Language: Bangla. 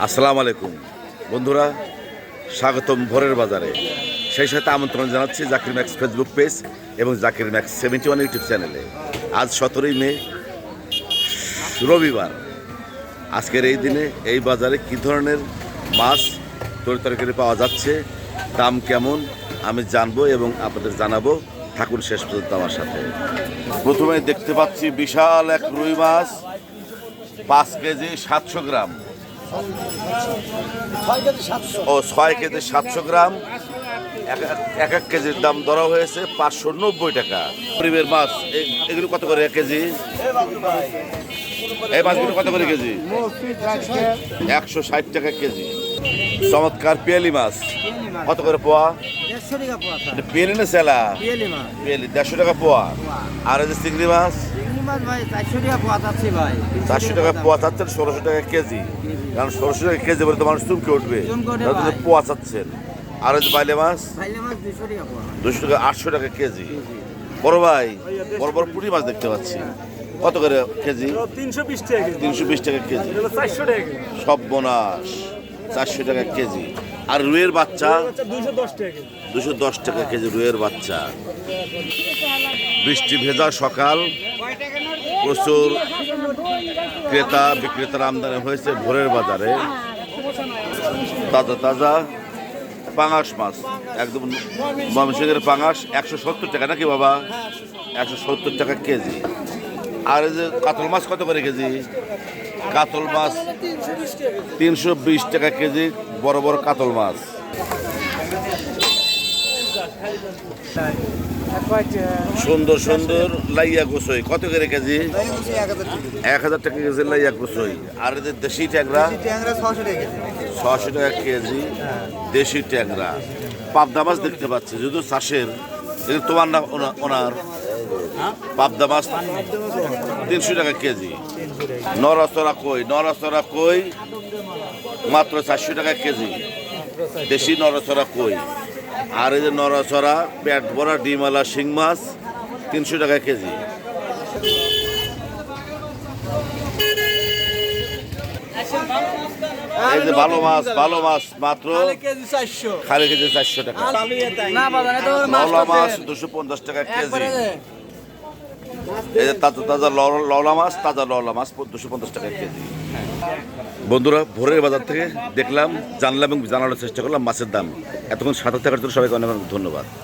আসসালামু আলাইকুম বন্ধুরা, স্বাগতম ভোরের বাজারে। সেই সাথে আমন্ত্রণ জানাচ্ছি জাকির ম্যাক্স ফেসবুক পেজ এবং জাকির ম্যাক্স 71 ইউটিউব চ্যানেলে। আজ 17ই মে, রবিবার। আজকের এই দিনে এই বাজারে কী ধরনের মাছ তরকারি পাওয়া যাচ্ছে, দাম কেমন আমি জানবো এবং আপনাদের জানাবো। থাকুন শেষ পর্যন্ত আমার সাথে। প্রথমে দেখতে পাচ্ছি বিশাল এক রুই মাছ, 5 কেজি 700 গ্রাম ও 6 কেজি 700 গ্রাম। এক কেজির দাম ধরা হয়েছে 590 টাকা। পরিবের মাছ এগুলো কত করে 1 কেজি? এই মাছগুলো কত করে কেজি? 160 টাকা কেজি। চমৎকার পিয়ালি মাছ কত করে পোয়া? পিয়ালি না সেলা? পিয়ালি 150 টাকা পোয়া। আর এই যে চিংড়ি মাছ 400 টাকা পোয়া চাচ্ছেন, 1600 টাকা কেজি। কারণ 1600 টাকা কেজি বলে তো মানুষ চুমকে উঠবে, পোয়া চাচ্ছেন। আর এই যে বাইলে মাছ 200 টাকা, 800 টাকা কেজি। বড় ভাই, বড় বড় পুঁটি মাছ দেখতে পাচ্ছি, কত করে কেজি? 320 টাকা কেজি। সব বোনাস 400 টাকা কেজি। আর রুইয়ের বাচ্চা 210 টাকা কেজি রুইয়ের বাচ্চা। বৃষ্টি ভেজা সকাল, প্রচুর ক্রেতা বিক্রেতার আমদানি হয়েছে ভোরের বাজারে। তাজা তাজা পাঙাশ মাছ, একদম ময়মনসিংহের পাঙাশ 170 টাকা নাকি বাবা? 170 টাকা কেজি। আর এই যে কাতল মাছ কত করে কেজি? কাতল মাছ 320 টাকা কেজি, বড় বড় কাতল মাছ। সুন্দর সুন্দর লাইয়া গোসই কত করে কেজি? 1000 টাকা কেজি লাইয়া গোসই। আর এই যে দেশি ট্যাংরা 600 টাকা কেজি দেশি ট্যাংরা। পাবদা মাছ দেখতে পাচ্ছি, যদি চাষের, তোমার না ওনার? পাবদা মাছ 300 টাকা কেজি। নড়াচড়া কই মাত্র 400 টাকা কেজি, দেশি নড়াচড়া কই। আর এই যে নড়াচড়া পেট ভরা ডিমালা শিং মাছ 300 টাকা কেজি। এই যে ভালো মাছ মাত্র খালি কেজি 400 টাকা। লওলা মাছ 250 টাকা কেজি। এই যে তাজা লওলা মাছ 250 টাকা কেজি। বন্ধুরা, ভোরের বাজার থেকে দেখলাম, জানলাম এবং জানানোর চেষ্টা করলাম মাছের দাম। এতক্ষণ সাথে থাকার জন্য সবাইকে অনেক অনেক ধন্যবাদ।